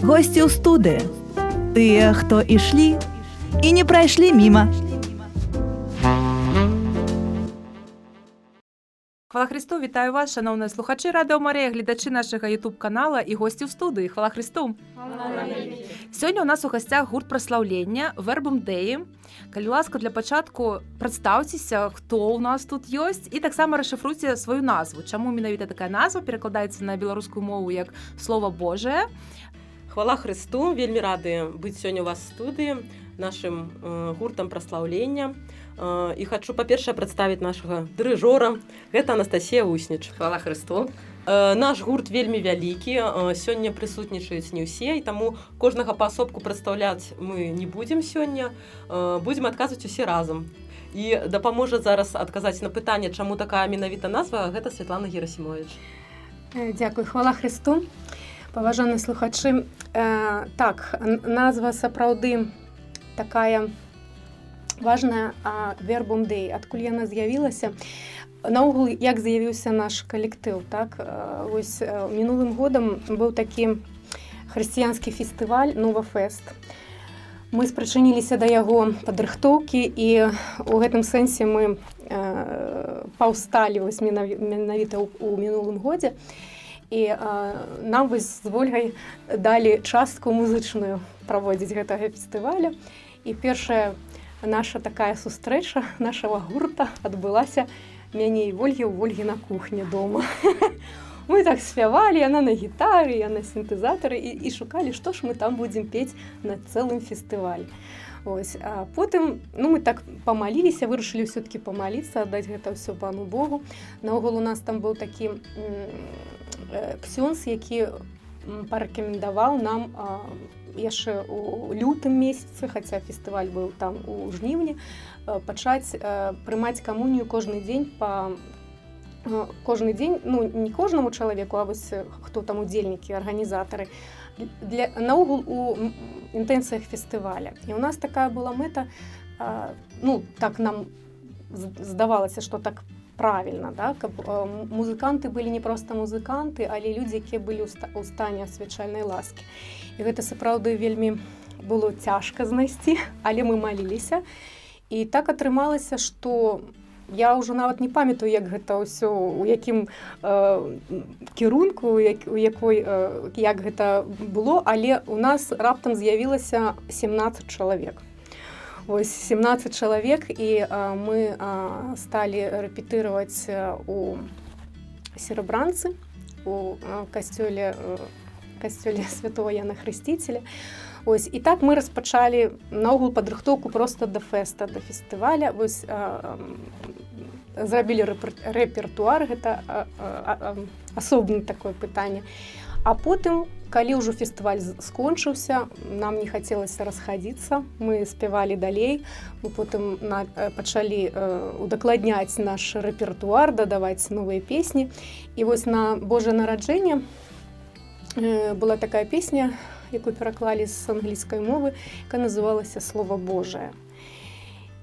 Гости у студы. Тыя, хто ішлі і не прайшлі міма. Хвала Христу, вітаю вас, шановні слухачі Радіо Марія, глядачі нашого ютуб-канала і гості в студії. Хвала Христу! Сьогодні у нас у гостях гурт прославлення Verbum Dei. Калі ласка, для початку представтеся, хто у нас тут є, і так само розшифруйте свою назву. Чому менавіта така назва перекладається на білоруську мову як «Слово Божие». Хвала Христу, вельмі рады быць сёння у вас в студыі, нашым гуртам праслаўлення. І хочу, па-першае, прадставіць нашага дырыжора. Гэта Анастасія Усніч. Хвала Христу. Наш гурт вельмі вялікі, сёння прысутнічаюць не ўсе, і таму кожнага паасобку прадстаўляць мы не будзем сёння, будзем адказваць усе разам. І дапаможа зараз адказаць на пытанне, чаму такая менавіта назва, гэта Святлана Герасімович. Дзякуй, хвала Христу. Паважаныя слухачы, так, назва сапраўды такая важная, Verbum Dei, адкуль яна з'явілася. Наогул, як з'явіўся наш калектыў, так? Вось мінулым годам быў такі хрысціянскі фестываль Новафест. Мы спрычыніліся да яго падрыхтоўкі, і ў гэтым сэнсе мы паўсталі вось менавіта ў мінулым годзе. І нам вось з Вольгай далі частку музычную праводзіць гэтага фестываля. І першая наша такая сустрэча нашага гурта адбылася мяне і Вольгі ў Вольгі на кухні дома. Мы так спявалі, яна на гітары, я на сінтэзатары, і шукалі, што ж мы там будзем пець на цэлым фестывалі. Ось. А потым мы так памаліліся, вырашылі ўсё-такі памаліцца, аддаць гэта ўсё Пану Богу. Наогул у нас там быў такі ксёндз, які парэкамендаваў нам яшчэ у лютым месяцы, хаця фестываль быў там у жніўні, пачаць прымаць камунію кожны дзень, не кожнаму чалавеку, а вось хто там удзельнікі, арганізатары, наогул у інтэнцыях фестываля. І у нас такая была мэта, так нам здавалася, што так правільна, да? Каб музыканты былі не проста музыканты, але людзі, якія былі ў стане асвячальнай ласкі. І гэта сапраўды вельмі было цяжка знайсці, але мы маліліся. І так атрымалася, што я ўжо нават не памятаю, як гэта ўсё, у якім кірунку, як гэта было, але у нас раптам з'явілася 17 чалавек. Вось 17 чалавек, і мы сталі рэпетыраваць у Серабранцы, у касцёле Святого Яна Хрысціцеля. Ось, і так мы распачалі наогул падрыхтоўку проста да фэста, да фестываля. Вось, зрабілі рэпертуар, гэта асобнае такое пытанне. А потым, калі ўжо фестываль скончыўся, нам не хацелася расхадзіцца, мы спявалі далей, мы потым пачалі удакладняць наш рэпертуар, дадаваць новыя песні. І вось на Божае нараджэнне была такая песня, якую пераклалі з англійскай мовы, яка называлася «Слово Божие».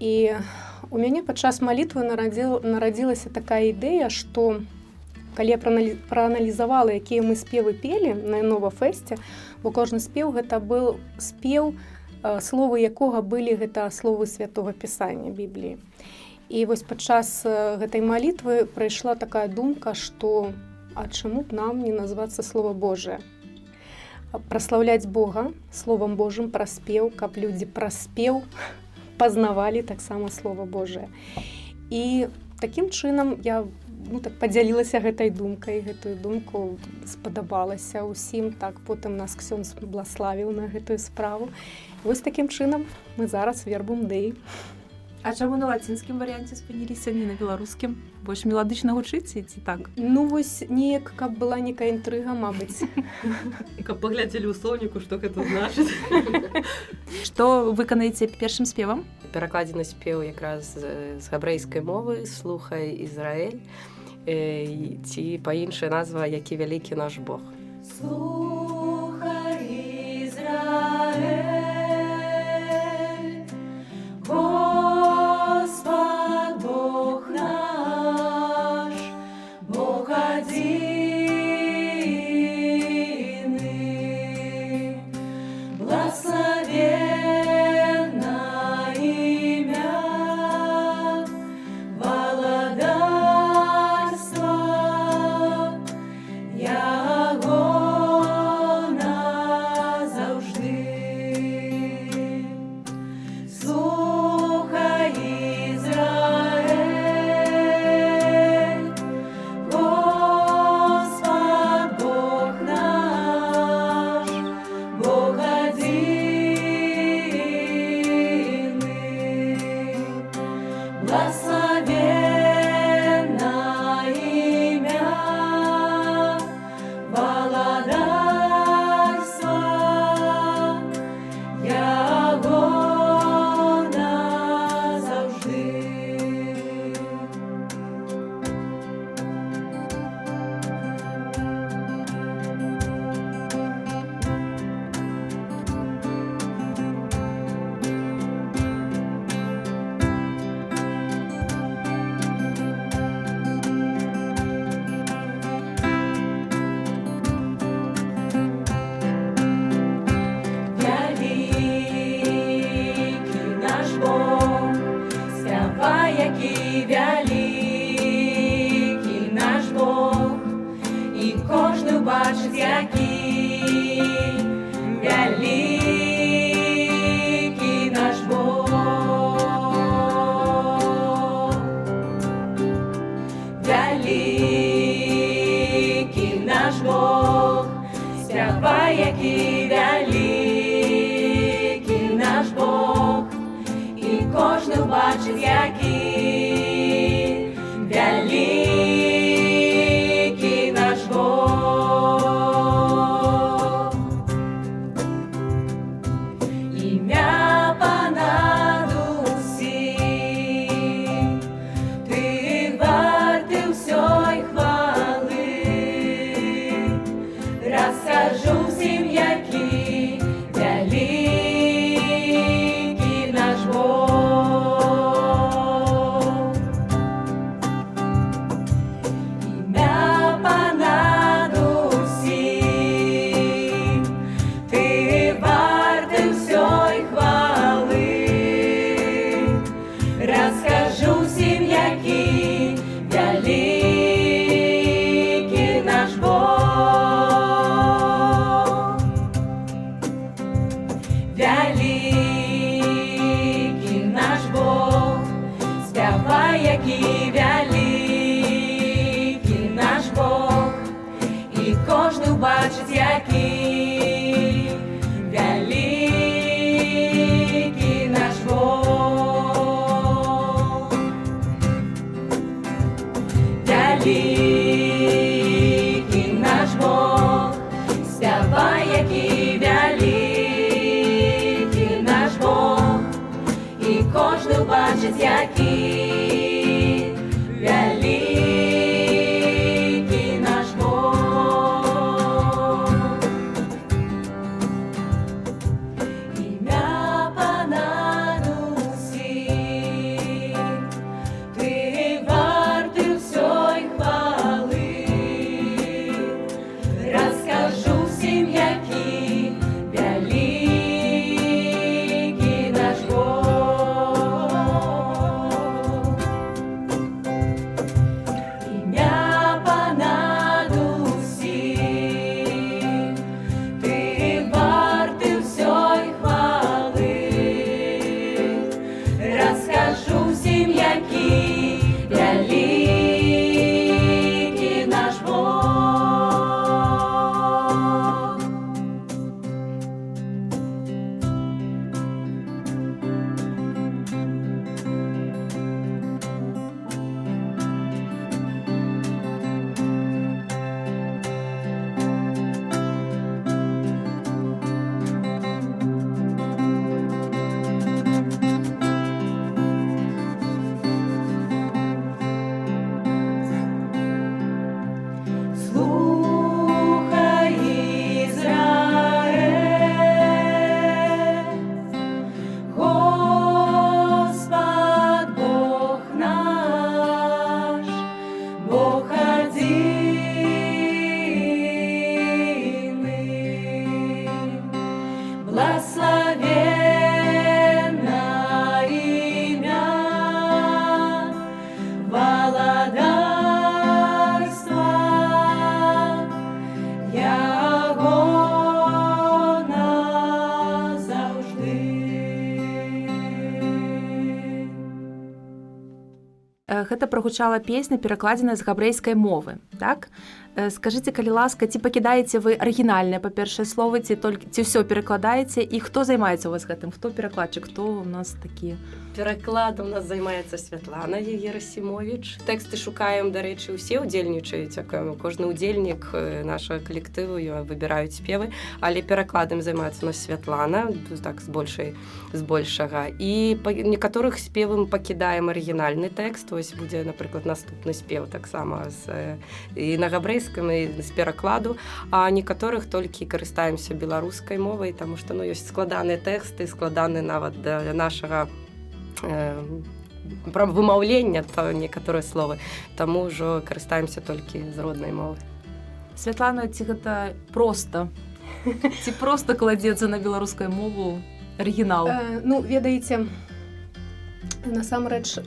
І у мяне падчас малітвы нарадзілася такая ідэя, што калі я прааналізавала, якія мы спевы пелі на Новафесце, бо кожны спеў гэта быў спеў, словы якога былі гэта словы Святога Пісання, Бібліі. І вось падчас гэтай малітвы прыйшла такая думка, што а чаму б нам не назвацца Слово Божие? Праслаўляць Бога Словам Божым праз спеў, каб людзі праз спеў пазнавалі таксама Слово Божие. І такім чынам я так падзялілася гэтай думкай, гэтую думку спадабалася ўсім, так потым нас ксёндз блаславіў на гэтую справу. Вось такім чынам мы зараз Verbum Dei. А чаму на лацінскім варыянце спыніліся, не на беларускім? Больш меладычна гучыце, ці так? Вось неяк, каб была некая інтрыга, мабыць. І каб паглядзелі ў слоўніку, што гэта значыць. Што выканаеце першым спевам? Перакладзены спеў якраз з габрэйскай мовы «Слухай, Ізраэль», ці па-іншая назва «Які вялікі наш Бог». Слухай, Ізраэль, Господь Бог наш, Бог один. спявай, який великий наш Бог, і кожен бачить, який великий наш Бог. Ім'я понад усім, ти вартий всьої хвали. Розкажу всім, який великий наш Бог. Ім'я понад усім, ти вартий всьої хвали. Розкажу всім, який великий наш Бог. Великий наш Бог, спявай, який великий наш Бог, і кожен бачить, який великий наш Бог. Великий наш Бог, спявай, який великий наш Бог, і кожен бачить, який великий наш Бог. Ім'я понад усім, ти вартий всьої хвали. Розкажу всім, який великий наш Бог. Ім'я понад усім, ти вартий всьої хвали. Розкажу всім, який великий наш Бог. Слухай, Ізраїль, Господь Бог наш, Бог єдиний. Благословенна ім'я володарства Яго назавжди. Гэта прагучала песня, перакладзеная з габрэйскай мовы, так? Скажыце, калі ласка, ці пакідаеце вы арыгінальныя, па-першае, словы, ці ўсё перакладаеце, і хто займаецца у вас гэтым? Хто перакладчык, хто у нас такі? Перакладом у нас займаецца Святлана Герасімович. Тэксты шукаем, дарэчы, усе ўдзельнічаюць, кожны ўдзельнік нашага калектыву выбіраюць спевы, але перакладам займаецца у нас Святлана, так збольшага. І па некаторых спевам пакідаем арыгінальны тэкст, вось будзе, напрыклад, наступны спеў таксама і на габрэйскім, і з перакладу, а некаторых толькі карыстаемся беларускай мовай, таму што ёсць складаныя тэксты, складаны нават для нашага пра вымаўлення некаторыя словы, таму ўжо карыстаемся толькі з роднай мовы. Святлана, ці гэта проста? Ці проста кладзецца на беларускую мову арыгінал? Ну, ведаеце, насамрэч,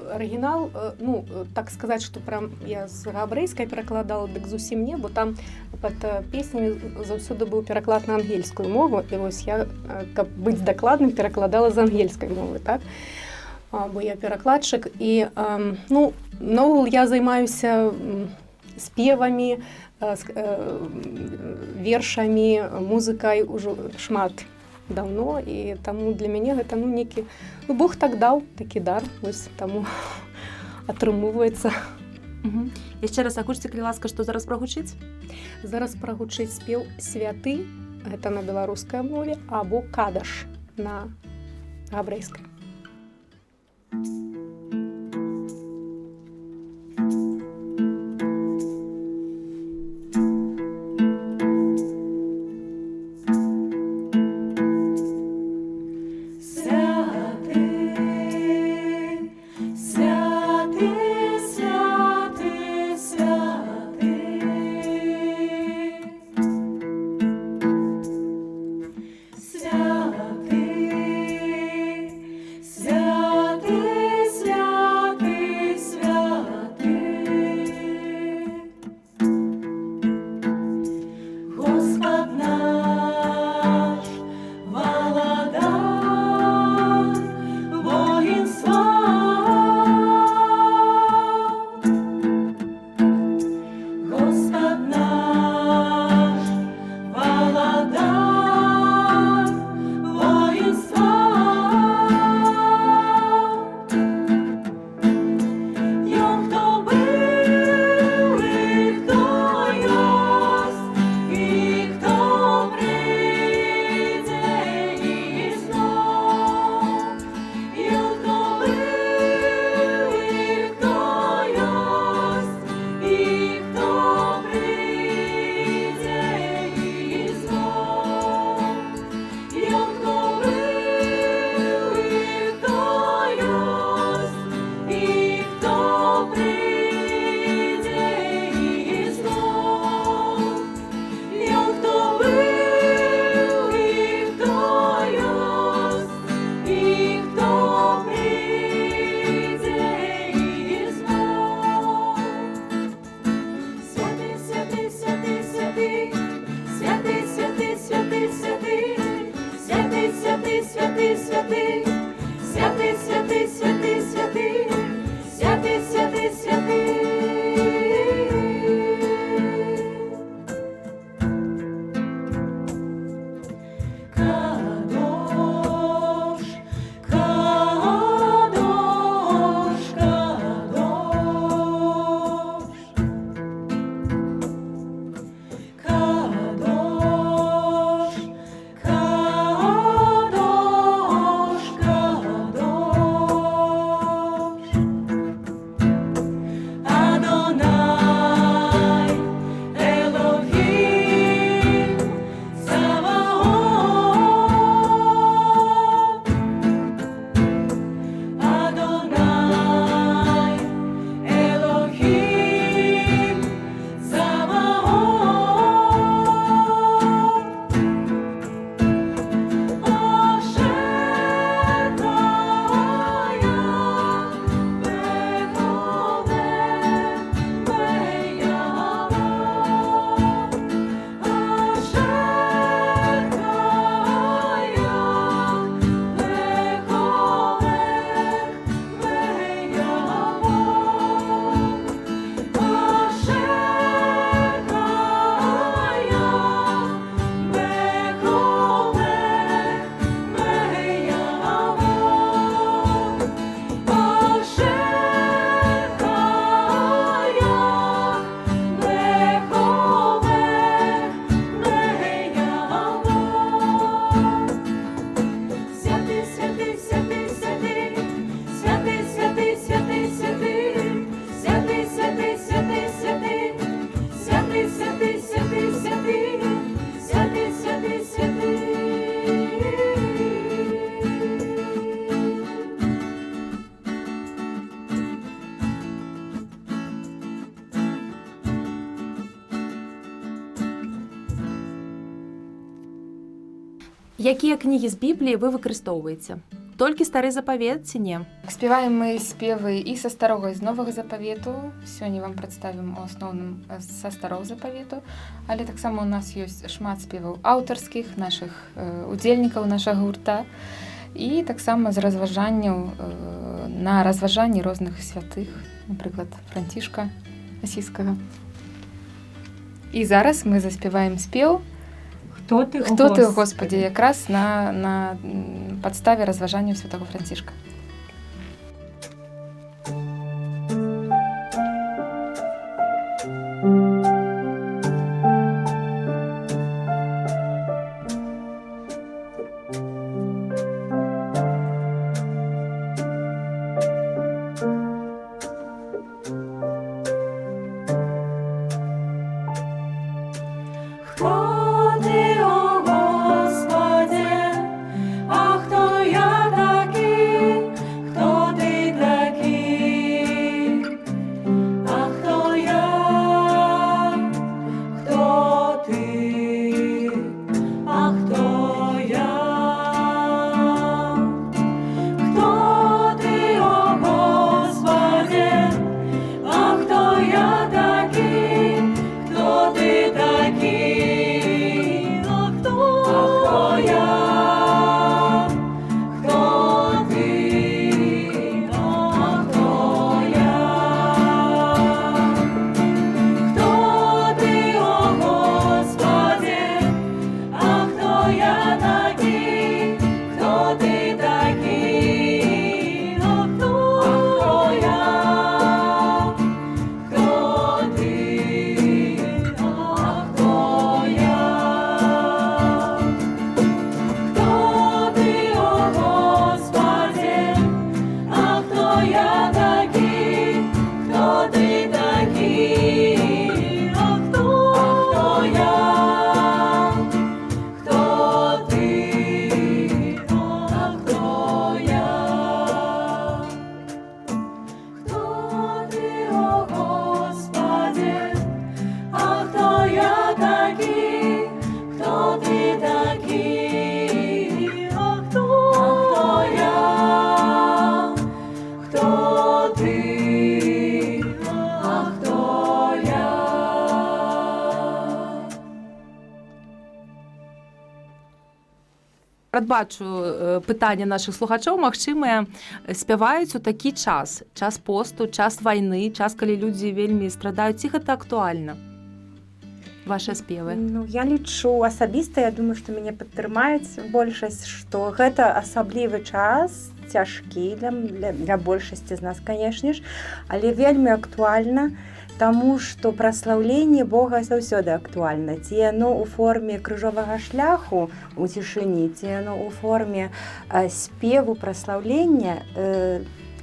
арыгінал, ну, так сказаць, што прям я з габрэйскай перакладала, дык зусім не, бо там пад песнямі заўсёды быў пераклад на ангельскую мову, і вось я, каб быць дакладным, перакладала з ангельскай мовы, так? Бо я перакладчык, і, ну, наогул я займаюся спевамі, вершамі, музыкай ужо шмат даўно, і таму для мяне гэта некі Бог так даў такі дар, вось таму атрымоўваецца. Яшчэ раз агучце, калі ласка, што зараз прагучыць? Зараз прагучыць спеў святы, гэта на беларускай мове, або кадаш на габрэйскай. Якія кнігі з Бібліі вы выкарыстоўваеце? Толькі стары запавет ці не? Спяваем мы спевы і са старога, і з новага запавету. Сёння вам прадставім у асноўным са старога запавету, але таксама у нас ёсць шмат спеваў аўтарскіх, нашых удзельнікаў нашага гурта, і таксама з разважанняў на разважанні розных святых, напрыклад, Францішка Асійскага. І зараз ми заспіваємо спів Хто ти, «Хто ти, Господі», якраз на підставі розважання святого Францишка. Хто ти, о Господи, а хто я такий, хто ти такий, а хто я, хто ти, а хто я, хто ти, о Господи, а хто я такий, хто ти такий. Прадбачу питання наших слухачоў, магчыма, спяваюць у такі час посту, час вайны, час, калі людзі вельмі страдаюць, ці гэта актуальна? Вашыя спевы? Ну, я лічу асабіста, я думаю, што мяне падтрымаюць большасць, што гэта асаблівы час, цяжкі для большасці з нас, канешне ж, але вельмі актуальна, таму што праслаўленне Бога заўсёды актуальна. Ці яно ў форме крыжовага шляху у цішыні, ці яно ў форме спеву праслаўлення,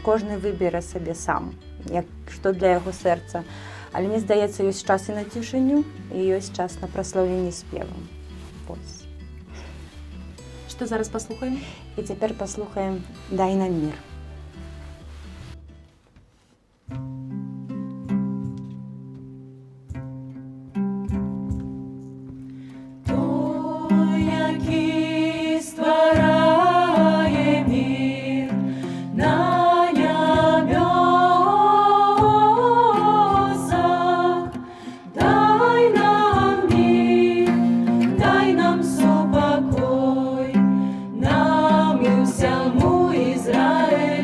кожны выбере сабе сам, што для яго сэрца. Але мне здаецца, ёсць час і на цішыню, і ёсць час на праслаўленне спевам. Вось. Што зараз паслухаем? І цяпер паслухаем «Дай нам мір». Нам і всьому Ізраїлю.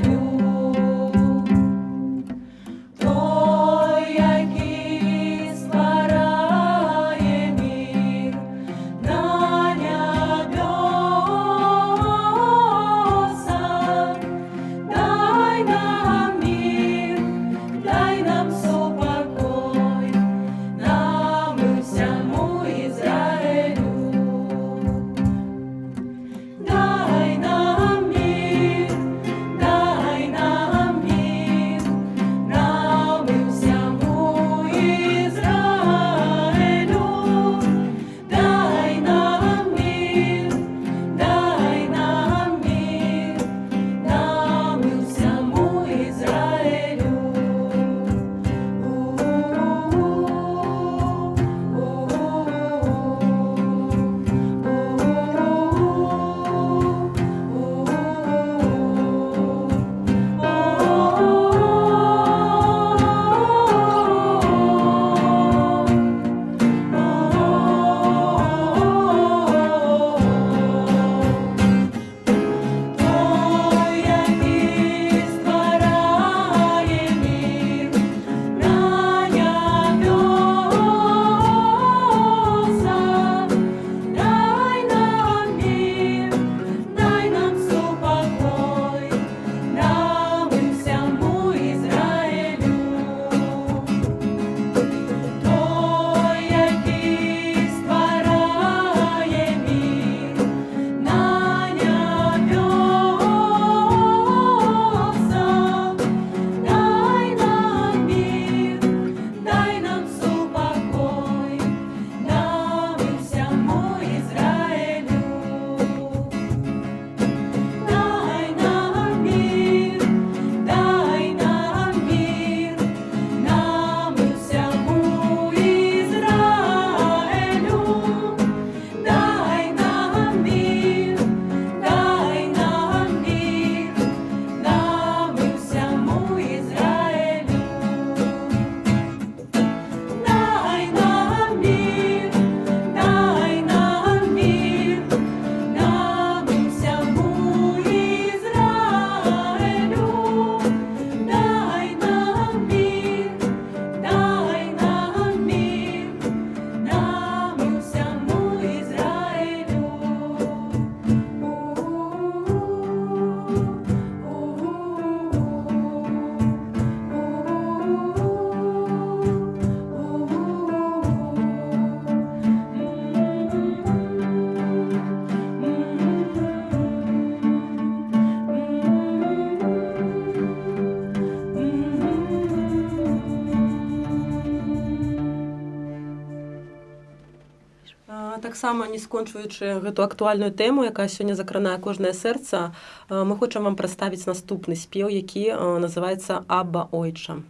таксама не скончваючы гэту актуальную тэму, якая сёння закранае кожнае сэрца, мы хочам вам прадставіць наступны спеў, які называецца «Абба Ойча».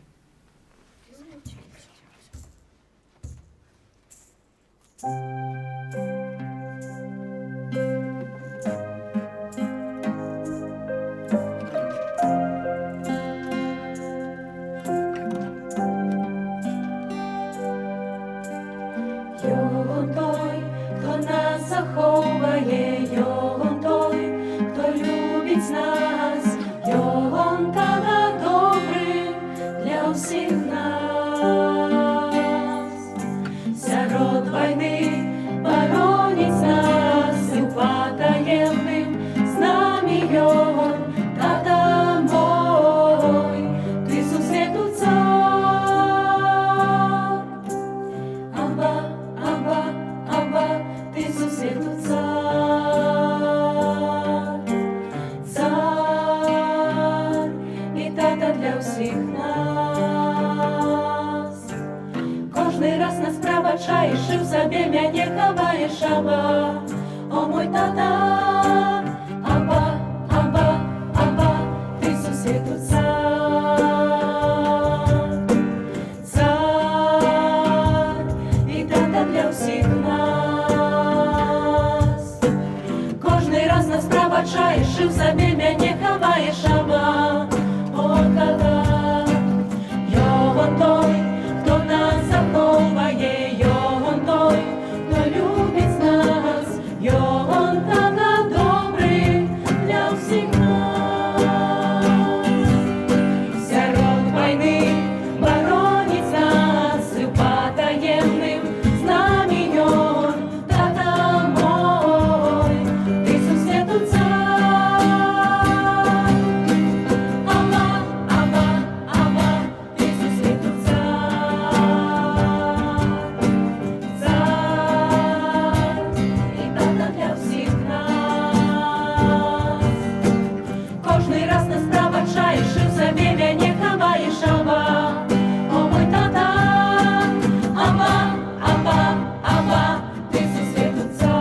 Йогон той, хто нас заховує, Йогон той, хто любить нас, Йогон тата добрий для всіх нас. Серед війни боронить нас, і потаємним з нами Йогон тата мой, ти сусіду цар. Абба, Абба, Абба, ти сусіду цар. Цар і тата для всіх нас. Кожний раз нас пробачаєш, і в собі мене ховаєш, Абба, о мой тата. Абба, Абба, Абба, ти сусіду цар. Цар і тата для всіх нас. Кожний раз нас пробачаєш, і в собі мене ховаєш, Абба, о тата. Йогон той, хто нас заховує, Йогон той, хто любить нас, Йогон тата добрий для всіх нас. Серед війни боронить нас, і потаємним з нами Йогон тата мой, ти сусіду цар. Абба, Абба, Абба, ти сусіду цар. Цар і тата для всіх нас. Кожний раз нас пробачаєш, і в собі мене ховаєш, Абба, о мой тата. Абба, Абба, Абба, ти сусіду цар.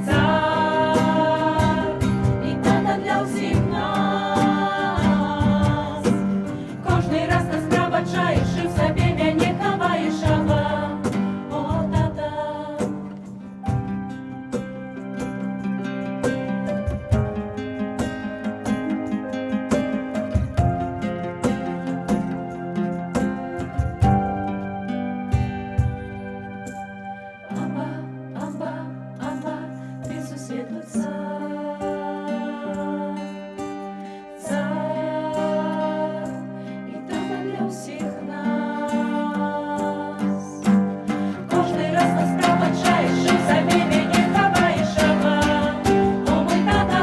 Цар і тата для всіх нас. Кожний раз нас пробачаєш, і в собі мене ховаєш, Абба, о тата. Абба, Абба, Абба, ти сусіду цар. Цар і тата для всіх нас. Кожний раз нас пробачаєш, і в собі мене ховаєш, Абба, о мой тата.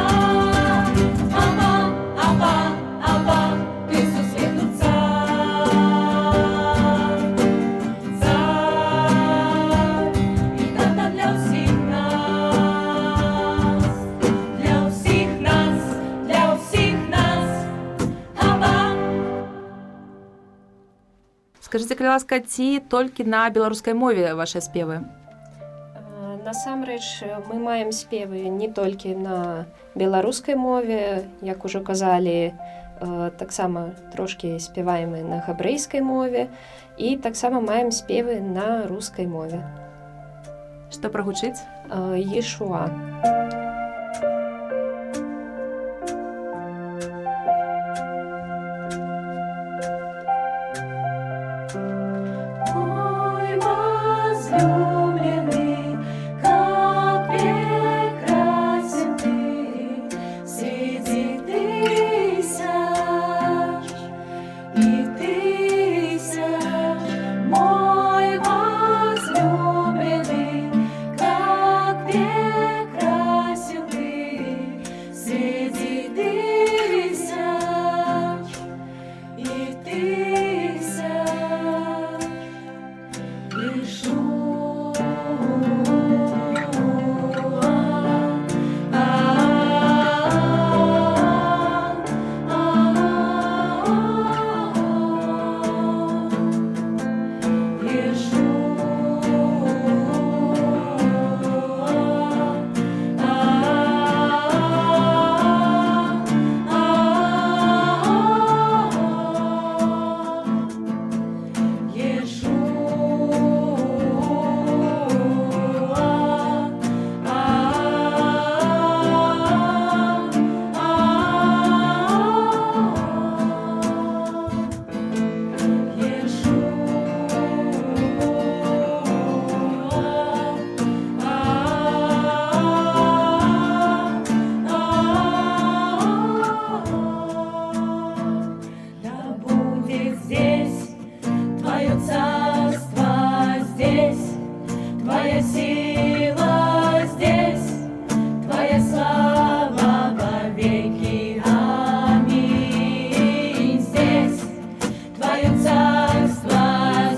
Абба, Абба, Абба, ти сусіду цар. Цар і тата для всіх нас. Для всіх нас, для всіх нас. Абба. Скажите, калі ласка, ці толькі на беларускай мове ваші спевы? Насамрэч мы маем спевы не толькі на беларускай мове, як ужо казалі, таксама трошкі спяваем і на габрэйскай мове, і таксама маем спевы на рускай мове. Што прагучыць? Ешуа. Мой возлюбленный, как прекрасен ты среди тысяч и тысяч. Мой возлюбленный, как прекрасен сила здесь, Твоя слава вовеки. Аминь. Здесь Твое царство,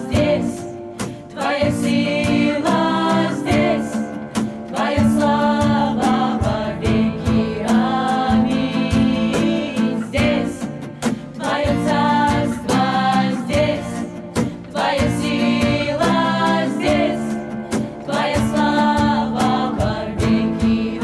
здесь Твоя сила, здесь Твоя слава вовеки. Аминь. Здесь Твое царство, здесь Твоя сила, здесь Твоя слава вовеки.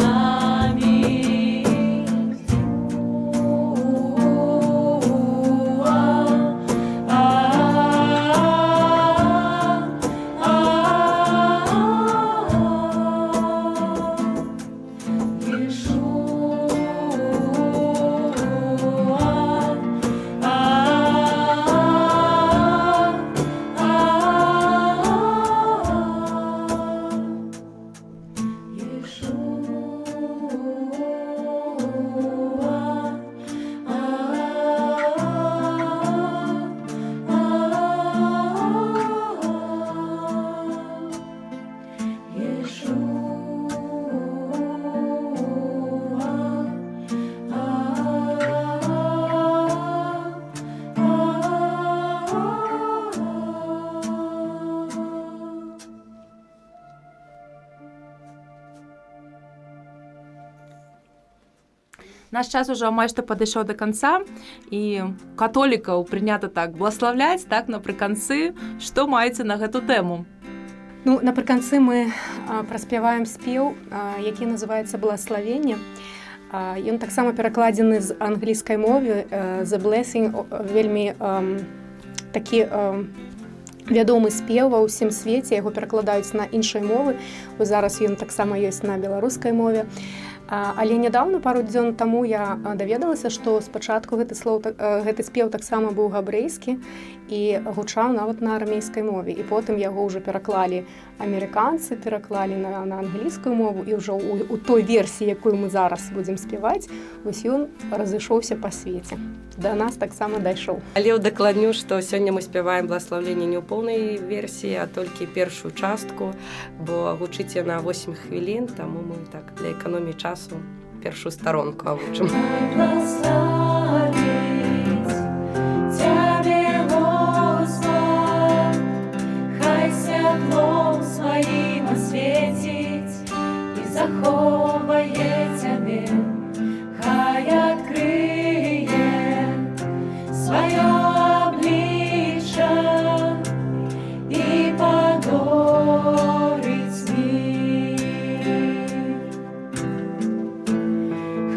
Наш час уже майже падышоў до конца, і католікаў прынята так благословляць, так, напрыканцы, што маеце на гэту тэму? Ну, напрыканцы мы праспяваем спеў, які называецца «Благословенне». Ён таксама перакладзены з англійскай мовы. «The Blessing» вельмі такі вядомы спеў ва ўсім свеце, яго перакладаюць на іншай мовы. Зараз ён таксама ёсць на беларускай мове. Але нядаўна, пару дзён таму, я даведалася, што спачатку гэты спеў таксама быў габрэйскі і гучаў нават на армейскай мове. І потым яго ўжо пераклалі амерыканцы, пераклалі на англійскую мову, і ўжо у той версіі, якую мы зараз будзем спяваць, вось ён разышоўся па свеце. Да нас таксама дайшоў. Але ўдакладню, што сёння мы спяваем благословленне не ў поўнай версіі, а толькі першую частку, бо гучыць яна 8 хвілін, таму мы так для эканоміі часу першую сторонку агучым. Тебе, Господь, хай святлом своим осветить и заховає Тебе, хай открыє свое обличье и подорить мир.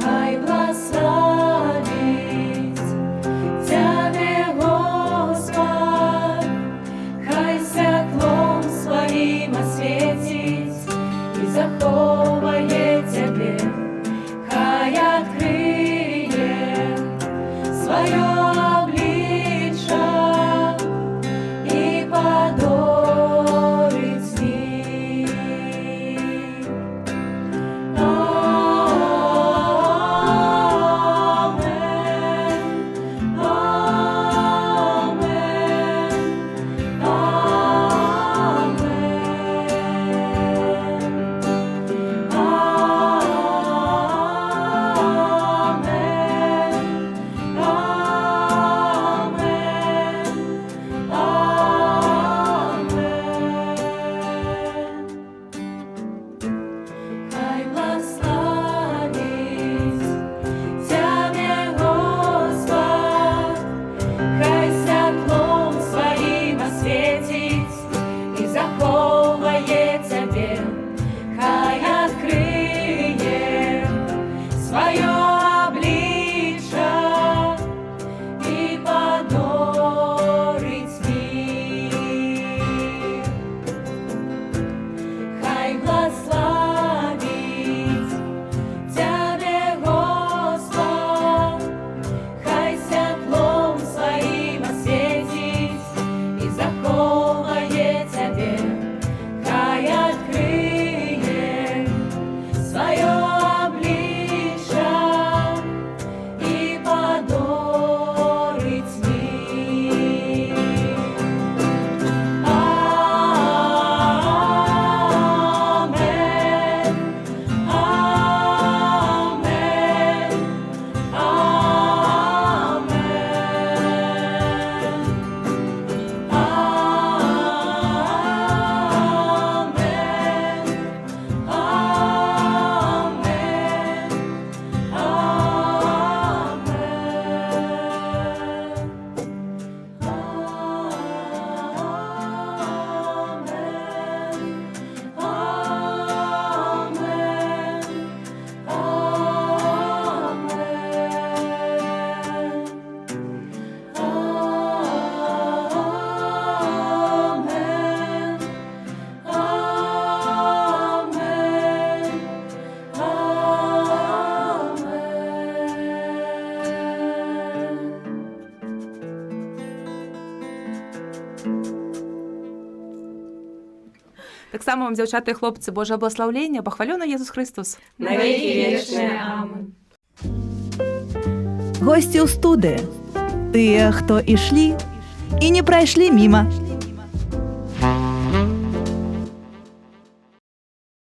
Хай благословить Тебе, Господь, хай святлом своим осветить и заховає Тебе. Так само вам, дзяўчаты і хлопцы, Божае благословення, пахвалёна Єсус Христос. Навеки вечные. Амин. Госці ў студыі. Тыя, хто ішлі і не прайшлі міма.